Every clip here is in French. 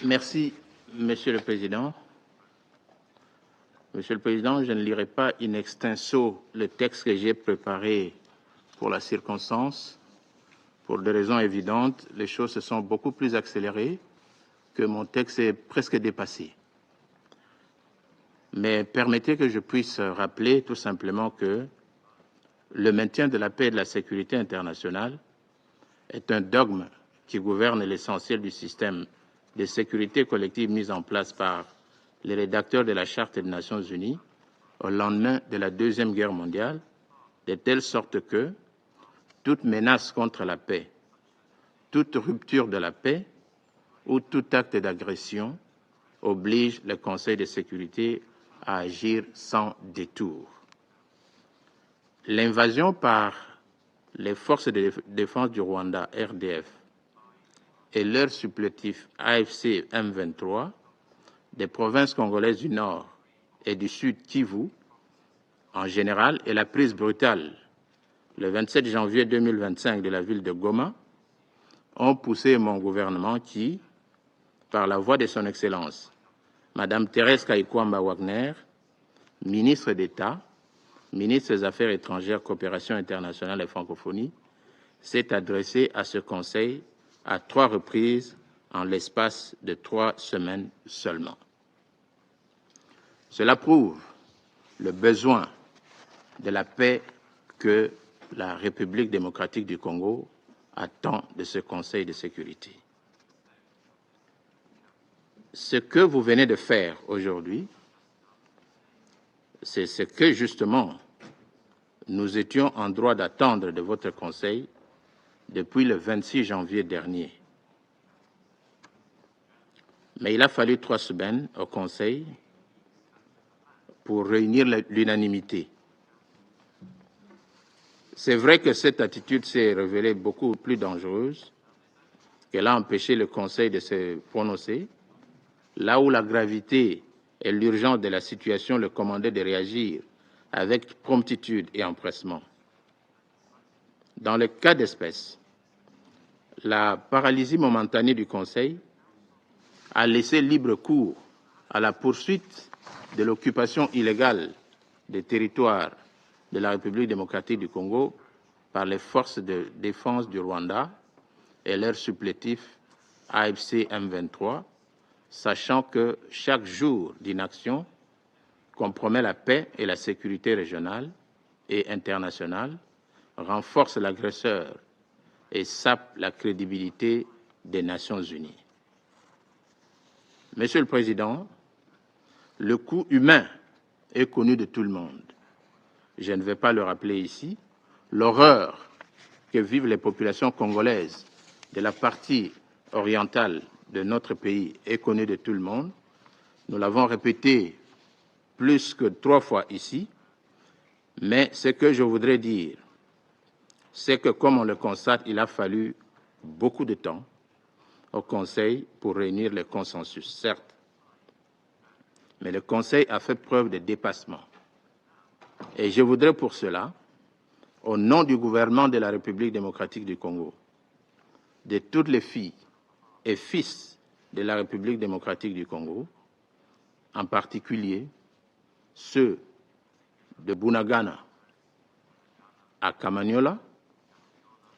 Merci, Monsieur le Président. Monsieur le Président, je ne lirai pas in extenso le texte que j'ai préparé pour la circonstance. Pour des raisons évidentes, les choses se sont beaucoup plus accélérées, que mon texte est presque dépassé. Mais permettez que je puisse rappeler tout simplement que le maintien de la paix et de la sécurité internationale est un dogme qui gouverne l'essentiel du système de sécurité collective mis en place par les rédacteurs de la Charte des Nations Unies au lendemain de la Deuxième Guerre mondiale, de telle sorte que toute menace contre la paix, toute rupture de la paix ou tout acte d'agression oblige le Conseil de sécurité à agir sans détour. L'invasion par les forces de défense du Rwanda, RDF, et leur supplétif AFC M23 des provinces congolaises du Nord et du Sud Kivu, en général, et la prise brutale le 27 janvier 2025 de la ville de Goma, ont poussé mon gouvernement qui, par la voix de son Excellence, Madame Thérèse Kayikwamba Wagner, ministre d'État, ministre des Affaires étrangères, coopération internationale et francophonie, s'est adressé à ce Conseil à 3 reprises en l'espace de 3 semaines seulement. Cela prouve le besoin de la paix que la République démocratique du Congo attend de ce Conseil de sécurité. Ce que vous venez de faire aujourd'hui, c'est ce que justement nous étions en droit d'attendre de votre Conseil depuis le 26 janvier dernier. Mais il a fallu 3 semaines au Conseil pour réunir l'unanimité. C'est vrai que cette attitude s'est révélée beaucoup plus dangereuse, qu'elle a empêché le Conseil de se prononcer, là où la gravité et l'urgence de la situation le commandaient de réagir avec promptitude et empressement. Dans le cas d'espèce, la paralysie momentanée du Conseil a laissé libre cours à la poursuite de l'occupation illégale des territoires de la République démocratique du Congo par les forces de défense du Rwanda et leur supplétif AFC M23, sachant que chaque jour d'inaction compromet la paix et la sécurité régionale et internationale, renforce l'agresseur et sape la crédibilité des Nations Unies. Monsieur le Président, le coût humain est connu de tout le monde. Je ne vais pas le rappeler ici. L'horreur que vivent les populations congolaises de la partie orientale de notre pays est connue de tout le monde. Nous l'avons répété plus que 3 fois ici. Mais ce que je voudrais dire, c'est que, comme on le constate, il a fallu beaucoup de temps au Conseil pour réunir le consensus, certes. Mais le Conseil a fait preuve de dépassement. Et je voudrais pour cela, au nom du gouvernement de la République démocratique du Congo, de toutes les filles et fils de la République démocratique du Congo, en particulier ceux de Bunagana à Kamanyola,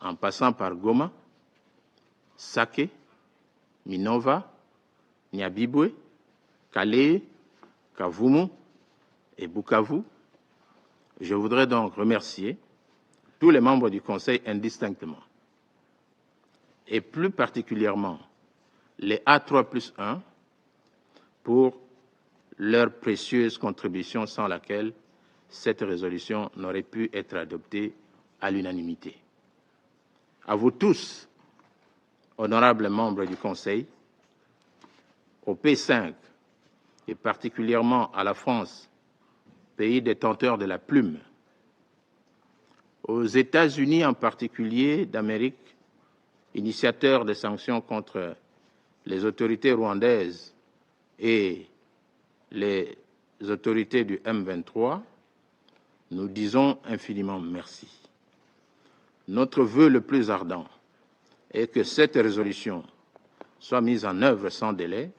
en passant par Goma, Sake, Minova, Nyabibwe, Kale, Kavumu et Bukavu. Je voudrais donc remercier tous les membres du Conseil indistinctement, et plus particulièrement les A3+1 pour leur précieuse contribution sans laquelle cette résolution n'aurait pu être adoptée à l'unanimité. À vous tous, honorables membres du Conseil, au P5 et particulièrement à la France, pays détenteur de la plume, aux États-Unis en particulier d'Amérique, initiateurs des sanctions contre les autorités rwandaises et les autorités du M23, nous disons infiniment merci. Notre vœu le plus ardent est que cette résolution soient mises en œuvre sans délai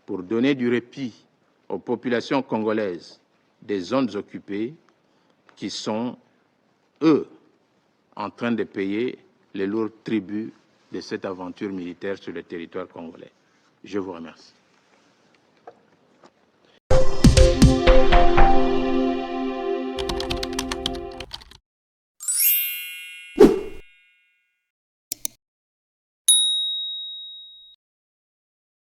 pour donner du répit aux populations congolaises des zones occupées qui sont, eux, en train de payer les lourds tributs de cette aventure militaire sur le territoire congolais. Je vous remercie.